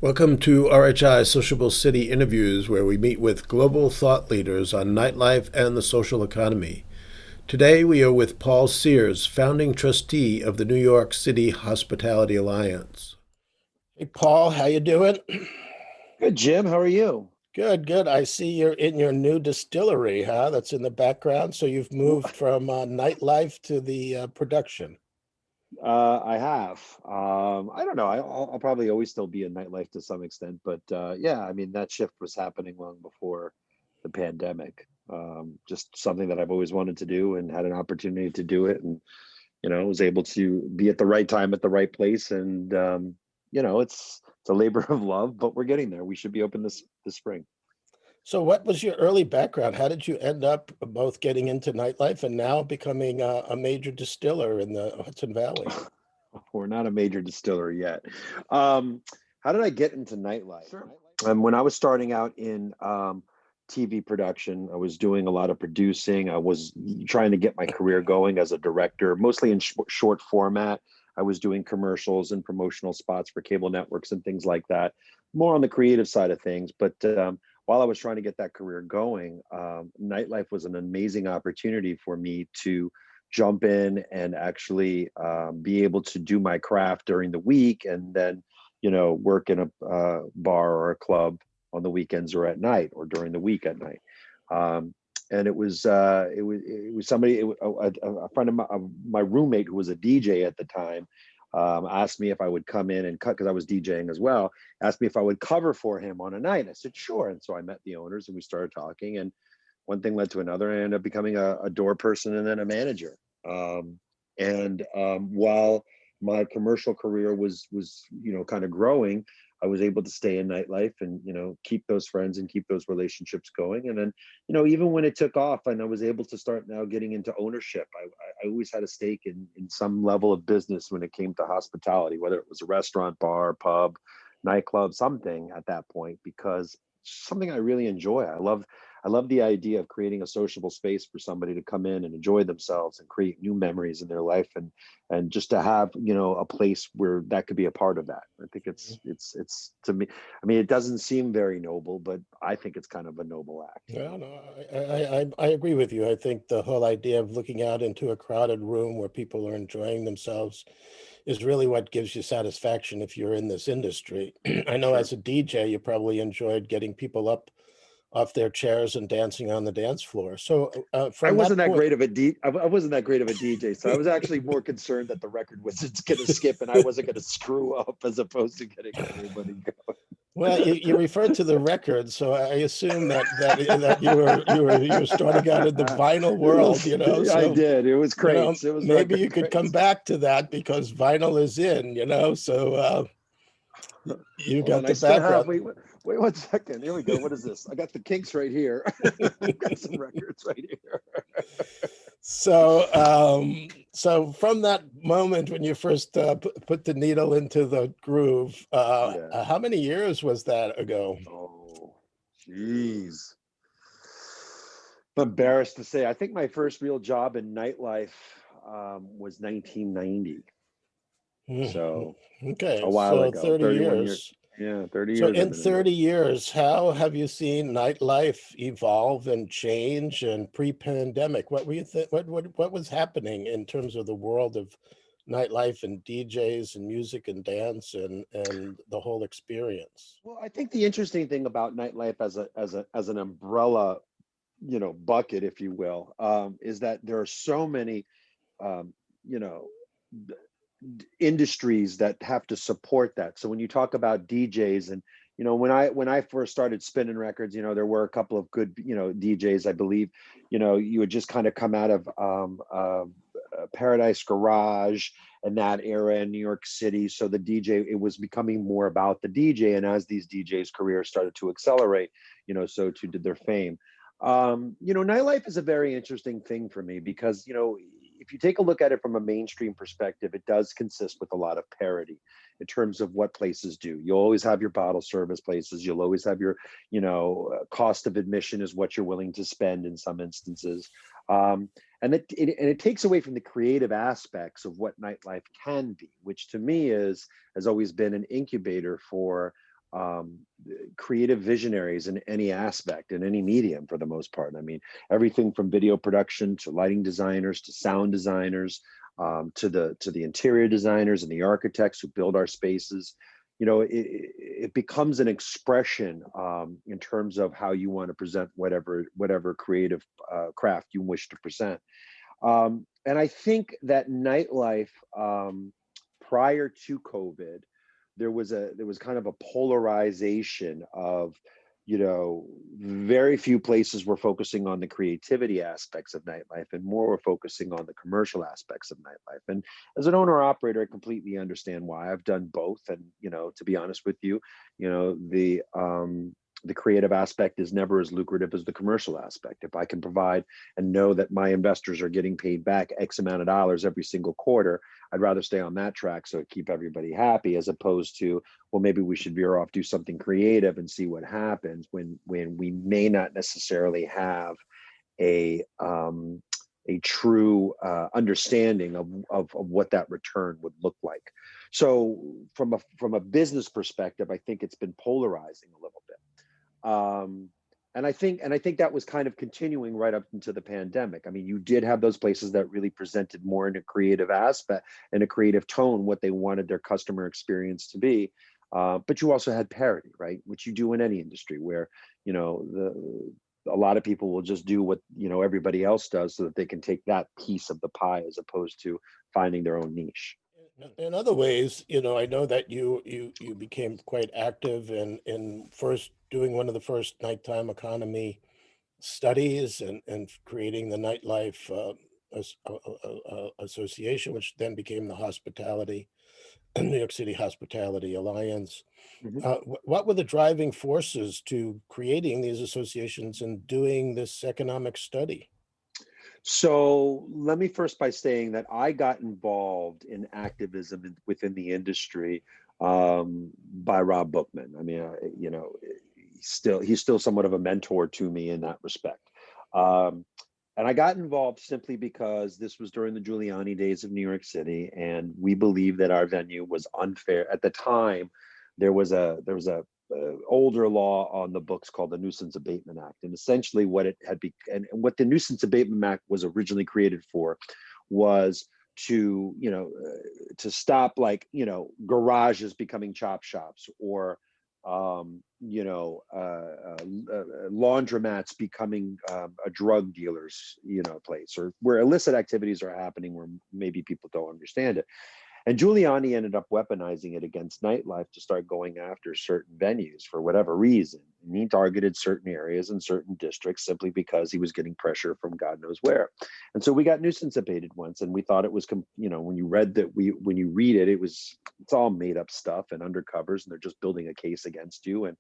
Welcome to RHI Sociable City Interviews, where we meet with global thought leaders on nightlife and the social economy. Today we are with Paul Sears, founding trustee of the New York City Hospitality Alliance. Hey, Paul, how you doing? Good, Jim. How are you? Good, good. I see you're in your new distillery, huh? That's in the background. So you've W- moved from nightlife to the production. I have. I don't know. I'll probably always still be in nightlife to some extent, but yeah, I mean that shift was happening long before the pandemic. Just something that I've always wanted to do and had an opportunity to do it, and was able to be at the right time at the right place. And it's a labor of love, but we're getting there. We should be open this spring. So, what was your early background? How did you end up both getting into nightlife and now becoming a major distiller in the Hudson Valley? We're not a major distillery yet. How did I get into nightlife? Sure. When I was starting out in TV production, I was doing a lot of producing. I was trying to get my career going as a director, mostly in short format. I was doing commercials and promotional spots for cable networks and things like that, more on the creative side of things. But while I was trying to get that career going, nightlife was an amazing opportunity for me to jump in and actually be able to do my craft during the week and then work in a bar or a club on the weekends or at night or during the week at night. And it was somebody, a friend of my roommate who was a DJ at the time, asked me if I would come in and cut, because I was DJing as well, asked me if I would cover for him on a night. I said sure. And so I met the owners and we started talking, and one thing led to another, and I ended up becoming a door person and then a manager. While my commercial career was kind of growing, I was able to stay in nightlife and keep those friends and keep those relationships going. And then even when it took off and I was able to start now getting into ownership, I always had a stake in some level of business when it came to hospitality, whether it was a restaurant, bar, pub, nightclub, something at that point, because it's something I really enjoy. I love the idea of creating a sociable space for somebody to come in and enjoy themselves and create new memories in their life, and just to have a place where that could be a part of that. I think it's to me. I mean, it doesn't seem very noble, but I think it's kind of a noble act. No, no, I agree with you. I think the whole idea of looking out into a crowded room where people are enjoying themselves is really what gives you satisfaction if you're in this industry. I know Sure. as a DJ, you probably enjoyed getting people up off their chairs and dancing on the dance floor. So I from wasn't that that point, great of a D. I wasn't that great of a DJ, so I was actually more concerned that the record was it's going to skip and I wasn't going to screw up, as opposed to getting everybody well, you referred to the record, so I assume that you were starting out in the going. vinyl It world, was. I So did. It was crates. It was maybe record you could come crates. back to that because vinyl is in, So you Hold got on. I the still have. background. Wait 1 second. Here we go. What is this? I got the Kinks right here. I've got some records right here. So from that moment when you first put the needle into the groove, Yeah. how many years was that ago? Oh, jeez. I'm embarrassed to say. I think my first real job in nightlife was 1990. Mhm. So a Okay, while so ago, 30 31 years. years. Yeah, 30 So years I've in been in 30 this. years, how have you seen nightlife evolve and change and pre-pandemic? What were you what was happening in terms of the world of nightlife and DJs and music and dance and the whole experience? Well, I think the interesting thing about nightlife as an umbrella, bucket, if you will, is that there are so many, um, you know, industries that have to support that. So when you talk about DJs, and when I first started spinning records, there were a couple of good DJs. I believe you had just kind of come out of Paradise Garage and that era in New York City. So the DJ, it was becoming more about the DJ, and as these DJs' careers started to accelerate, so too did their fame. Nightlife is a very interesting thing for me because if you take a look at it from a mainstream perspective, it does consist with a lot of parity in terms of what places do. You'll always have your bottle service places. You'll always have your, cost of admission is what you're willing to spend in some instances. And it takes away from the creative aspects of what nightlife can be, which to me has always been an incubator for um, creative visionaries in any aspect, in any medium for the most part. I mean, everything from video production to lighting designers to sound designers, to the interior designers and the architects who build our spaces. You know, it becomes an expression in terms of how you want to present whatever creative craft you wish to present. And I think that nightlife, prior to COVID, there was kind of a polarization of, you know, very few places were focusing on the creativity aspects of nightlife and more were focusing on the commercial aspects of nightlife. And as an owner operator, I completely understand why. I've done both. And, you know, to be honest with you, you know, the creative aspect is never as lucrative as the commercial aspect. If I can provide and know that my investors are getting paid back X amount of dollars every single quarter, I'd rather stay on that track so keep everybody happy, as opposed to, well, maybe we should veer off, do something creative and see what happens when we may not necessarily have a true understanding of what that return would look like. So from a business perspective, I think it's been polarizing a little bit. And I think that was kind of continuing right up into the pandemic. I mean, you did have those places that really presented more in a creative aspect and a creative tone, what they wanted their customer experience to be. But you also had parity, right? Which you do in any industry where, you know, a lot of people will just do what, you know, everybody else does so that they can take that piece of the pie as opposed to finding their own niche. In other ways, you know, I know that you became quite active in first doing one of the first nighttime economy studies and creating the nightlife association, which then became the Hospitality New York City Hospitality Alliance. Mhm. What were the driving forces to creating these associations and doing this economic study? So let me first by saying that I got involved in activism within the industry by Rob Bookman. I mean, you know, he's still somewhat of a mentor to me in that respect. Um, and I got involved simply because this was during the Giuliani days of New York City, and we believed that our venue was unfair. At the time, there was a older law on the books called the Nuisance Abatement Act, and essentially what it had and what the Nuisance Abatement Act was originally created for was to, you know, to stop, like, you know, garages becoming chop shops, or you know, laundromats becoming a drug dealer's, you know, place, or where illicit activities are happening where maybe people don't understand it. And Giuliani ended up weaponizing it against nightlife to start going after certain venues for whatever reason. And he targeted certain areas and certain districts simply because he was getting pressure from God knows where. And so we got nuisance abated once, and we thought it was, you know, when you read it, it's all made up stuff and undercovers, and they're just building a case against you. And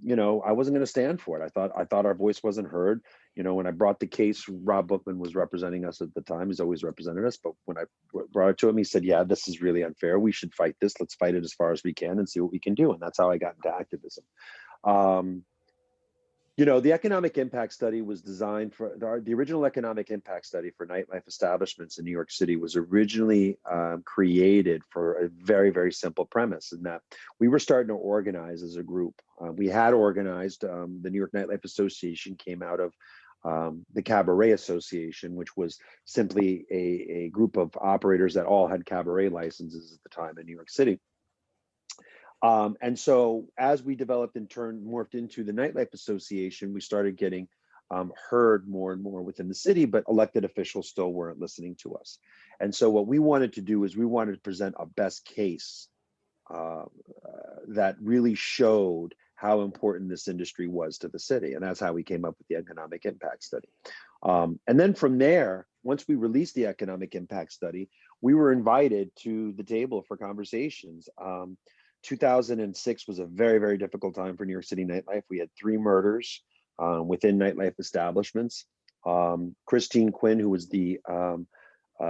you know, I wasn't going to stand for it. I thought our voice wasn't heard. You know, when I brought the case, Rob Bookman was representing us at the time. He's always represented us. But when I brought it to him, he said, "Yeah, this is really unfair. We should fight this. Let's fight it as far as we can and see what we can do." And that's how I got into activism. Um, you know, the economic impact study was designed for the original economic impact study for nightlife establishments in New York City was originally created for a very, very simple premise, in that we were starting to organize as a group. We had organized, the New York Nightlife Association came out of the Cabaret Association, which was simply a group of operators that all had cabaret licenses at the time in New York City. And so as we developed and morphed into the Nightlife Association, we started getting heard more and more within the city, but elected officials still weren't listening to us. And so what we wanted to do is we wanted to present a best case uh, that really showed how important this industry was to the city. And that's how we came up with the economic impact study. And then from there, once we released the economic impact study, we were invited to the table for conversations. 2006 was a very, very difficult time for New York City nightlife. We had 3 murders within nightlife establishments. Christine Quinn, who was the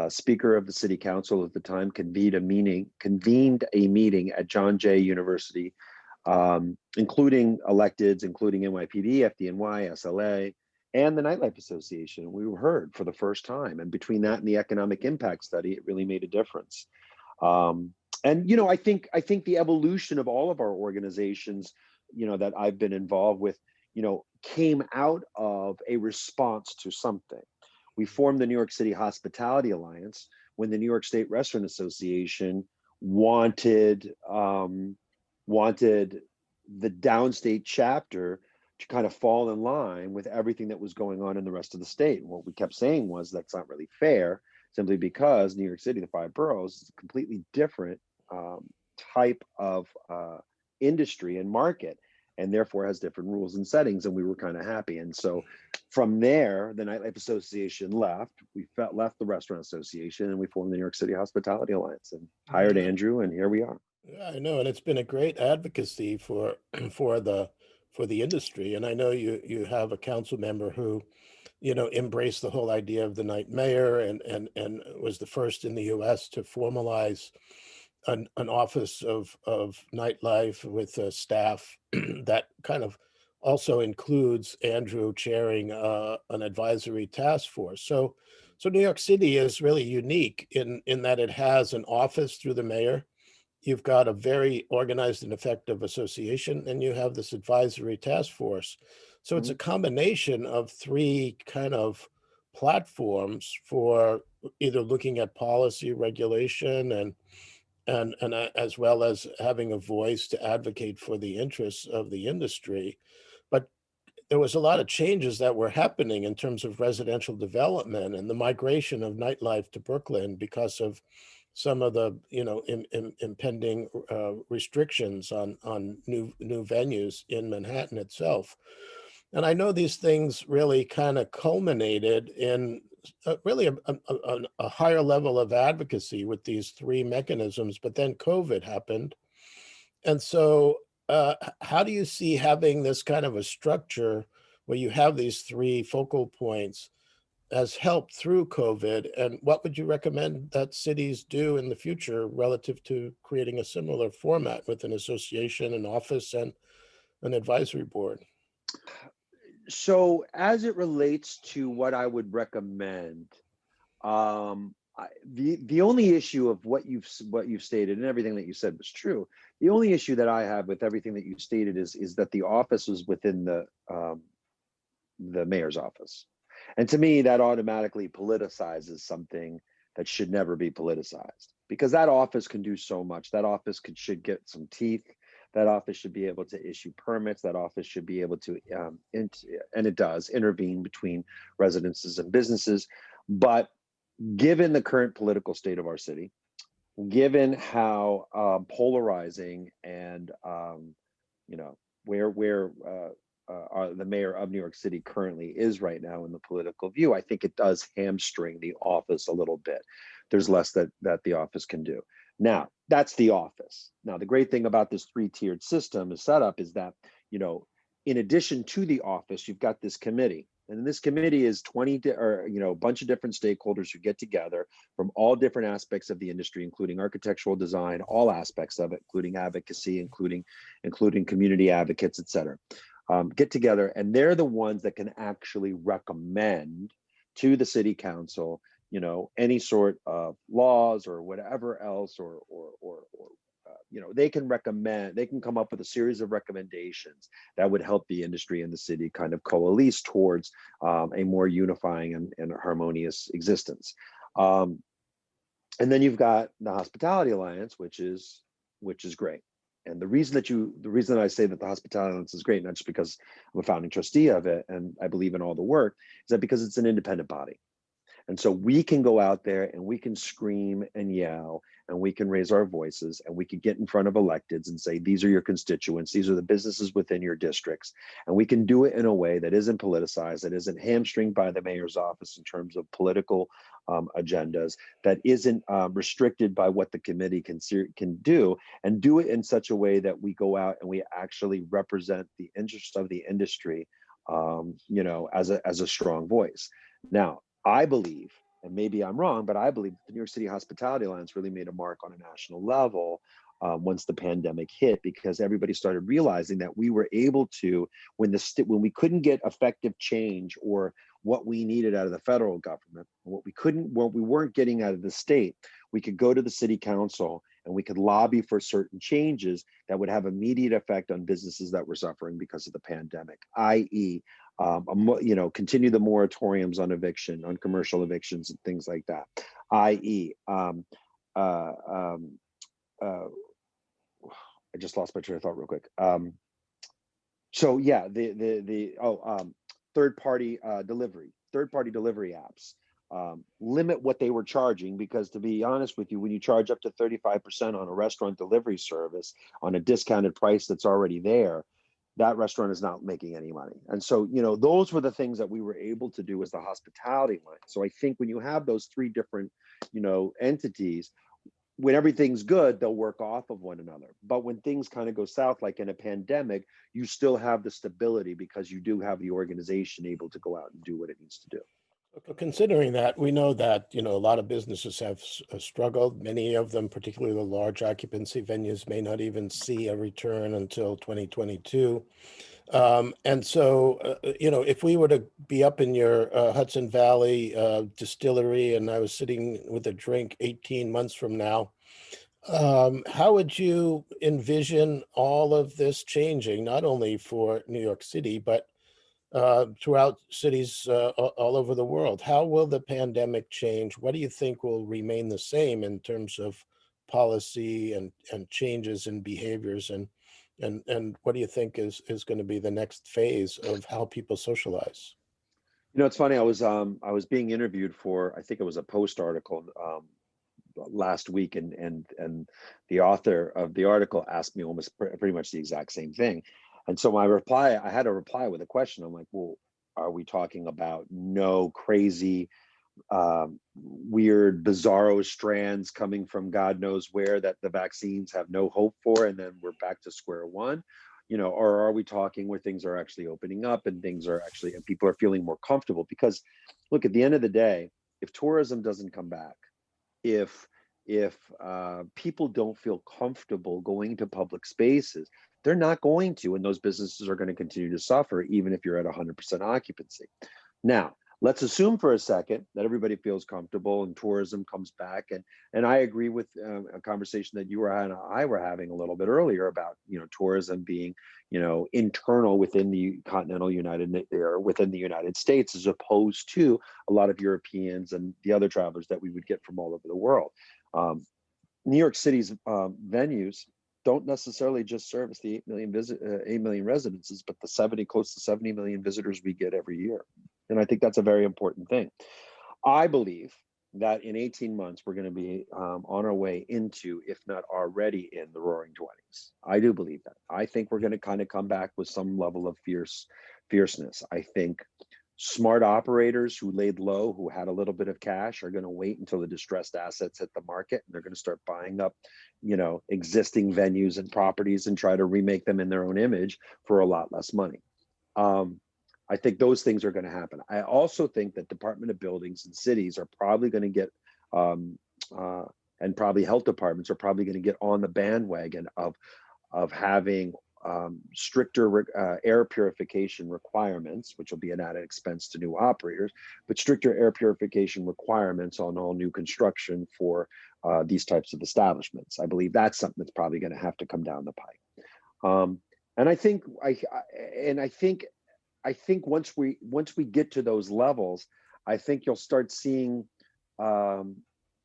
Speaker of the City Council at the time, convened a meeting at John Jay University, including electeds, including NYPD, FDNY, SLA, and the Nightlife Association. We were heard for the first time. And between that and the economic impact study, it really made a difference. And I think the evolution of all of our organizations, that I've been involved with, came out of a response to something. We formed the New York City Hospitality Alliance when the New York State Restaurant Association wanted the downstate chapter to kind of fall in line with everything that was going on in the rest of the state. And what we kept saying was that's not really fair, simply because New York City, the five boroughs, is a completely different type of industry and market, and therefore has different rules and settings. And we were kind of happy. And so from there, the Nightlife Association left. Left the Restaurant Association, and we formed the New York City Hospitality Alliance and hired Yeah, Andrew, and here we are. yeah, I know, and it's been a great advocacy for for the industry. And I know you have a council member who, embraced the whole idea of the night mayor, and was the first in the U.S. to formalize an office of nightlife with a staff that kind of also includes Andrew chairing an advisory task force. So New York City is really unique in that it has an office through the mayor. You've got a very organized and effective association, and you have this advisory task force. So it's a Mhm. combination of three kind of platforms for either looking at policy regulation and as well as having a voice to advocate for the interests of the industry. But there was a lot of changes that were happening in terms of residential development and the migration of nightlife to Brooklyn because of some of the impending restrictions on new venues in Manhattan itself. And I know these things really kind of culminated in really a higher level of advocacy with these three mechanisms, but then COVID happened. And so, how do you see having this kind of a structure where you have these three focal points has helped through COVID? And what would you recommend that cities do in the future relative to creating a similar format with an association, an office, and an advisory board? So as it relates to what I would recommend, the only issue of what you've stated, and everything that you said was true. The only issue that I have with everything that you stated is that the office was within the mayor's office, and to me that automatically politicizes something that should never be politicized, because that office can do so much. That office should get some teeth. That office should be able to issue permits. That office should be able to and it does intervene between residences and businesses. But given the current political state of our city, given how polarizing and where the mayor of New York City currently is right now in the political view, I think it does hamstring the office a little bit. There's less that the office can do. Now, that's the office. Now, the great thing about this three-tiered system is setup is that, in addition to the office, you've got this committee. And this committee is 20 or a bunch of different stakeholders who get together from all different aspects of the industry, including architectural design, all aspects of it, including advocacy, including community advocates, et cetera. Get together, and they're the ones that can actually recommend to the city council, any sort of laws or whatever else, or they can recommend, they can come up with a series of recommendations that would help the industry and the city kind of coalesce towards a more unifying and harmonious existence. And then you've got the Hospitality Alliance, which is great. And the reason that I say that the Hospitality Alliance is great, not just because I'm a founding trustee of it and I believe in all the work, is that because it's an independent body. And so we can go out there and we can scream and yell and we can raise our voices and we can get in front of electeds and say, these are your constituents, these are the businesses within your districts. And we can do it in a way that isn't politicized, that isn't hamstringed by the mayor's office in terms of political agendas, that isn't restricted by what the committee can do, and do it in such a way that we go out and we actually represent the interests of the industry, as a strong voice. Now, I believe, and maybe I'm wrong, but I believe the New York City Hospitality Alliance really made a mark on a national level once the pandemic hit, because everybody started realizing that we were able to, when we couldn't get effective change or what we needed out of the federal government, what we weren't getting out of the state, we could go to the city council and we could lobby for certain changes that would have immediate effect on businesses that were suffering because of the pandemic, i.e., continue the moratoriums on eviction, on commercial evictions and things like that, i.e., I just lost my train of thought real quick. So yeah, third party delivery apps. Limit what they were charging, because to be honest with you, when you charge up to 35% on a restaurant delivery service on a discounted price that's already there, that restaurant is not making any money. And so, those were the things that we were able to do as the hospitality line. So I think when you have those three different, entities, when everything's good, they'll work off of one another. But when things kind of go south, like in a pandemic, you still have the stability because you do have the organization able to go out and do what it needs to do. Considering that, we know that, a lot of businesses have struggled. Many of them, particularly the large occupancy venues, may not even see a return until 2022. And so, if we were to be up in your Hudson Valley distillery and I was sitting with a drink 18 months from now, how would you envision all of this changing, not only for New York City, but throughout cities all over the world? How will the pandemic change? What do you think will remain the same in terms of policy and changes in behaviors, and what do you think is going to be the next phase of how people socialize? It's funny. I was being interviewed for, I think it was a Post article last week, and the author of the article asked me almost pretty much the exact same thing. And so I had to reply with a question. I'm like, well, are we talking about no crazy, weird, bizarro strands coming from God knows where that the vaccines have no hope for, and then we're back to square one? Or are we talking where things are actually opening up and and people are feeling more comfortable? Because look, at the end of the day, if tourism doesn't come back, if people don't feel comfortable going to public spaces, they're not going to, and those businesses are going to continue to suffer, even if you're at 100% occupancy. Now, let's assume for a second that everybody feels comfortable and tourism comes back. And I agree with a conversation that you and I were having a little bit earlier about, tourism being, internal within the continental within the United States, as opposed to a lot of Europeans and the other travelers that we would get from all over the world. New York City's venues don't necessarily just service the 8 million residences, but the close to 70 million visitors we get every year. And I think that's a very important thing. I believe that in 18 months, we're going to be on our way into, if not already in, the roaring 20s. I do believe that. I think we're going to kind of come back with some level of fierceness. I think smart operators who laid low, who had a little bit of cash, are going to wait until the distressed assets hit the market, and they're going to start buying up, existing venues and properties and try to remake them in their own image for a lot less money. I think those things are going to happen. I also think that Department of Buildings and cities are probably going to get, and probably health departments are probably going to get on the bandwagon of having stricter air purification requirements, which will be an added expense to new operators, but stricter air purification requirements on all new construction for these types of establishments. I believe that's something that's probably going to have to come down the pike. And I think once we get to those levels, I think you'll start seeing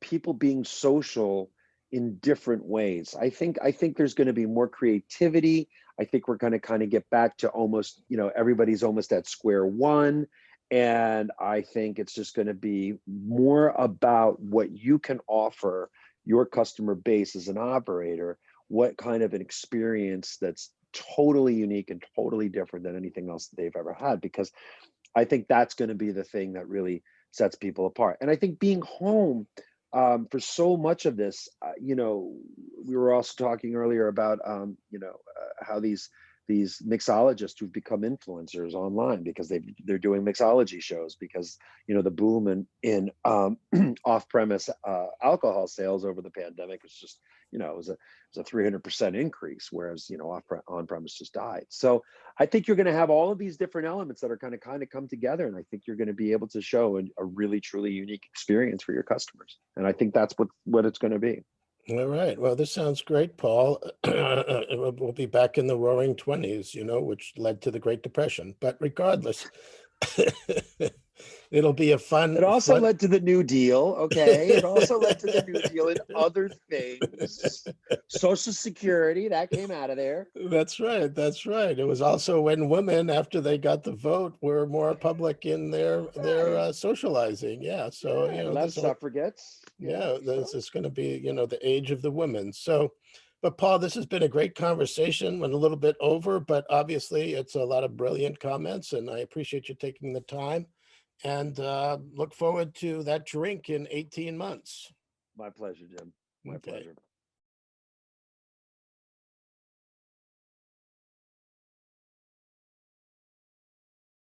people being social in different ways. I think there's going to be more creativity. I think we're going to kind of get back to almost, everybody's almost at square one. And I think it's just going to be more about what you can offer your customer base as an operator, what kind of an experience that's totally unique and totally different than anything else that they've ever had. Because I think that's going to be the thing that really sets people apart. And I think being home, for so much of this, we were also talking earlier about, how these mixologists who've become influencers online because they're doing mixology shows, because the boom in off-premise alcohol sales over the pandemic was just, it was a 300% increase, whereas on-premise just died. So I think you're going to have all of these different elements that are kind of come together, and I think you're going to be able to show a really truly unique experience for your customers. And I think that's what it's going to be. All right. Well, this sounds great, Paul. We'll be back in the roaring 20s, which led to the Great Depression. But regardless, it'll be a It fun, also fun. led to the New Deal. Okay. It also led to the New Deal and other things. Social Security, that came out of there. That's right. That's right. It was also when women, after they got the vote, were more public in their Right. socializing. Yeah. So Yeah. And left there's a suffragettes. Yeah. yeah, this So is going to be the age of the women. So, but Paul, this has been a great conversation. Went a little bit over, but obviously it's a lot of brilliant comments, and I appreciate you taking the time. And look forward to that drink in 18 months. my pleasure, Jim. My Okay. pleasure.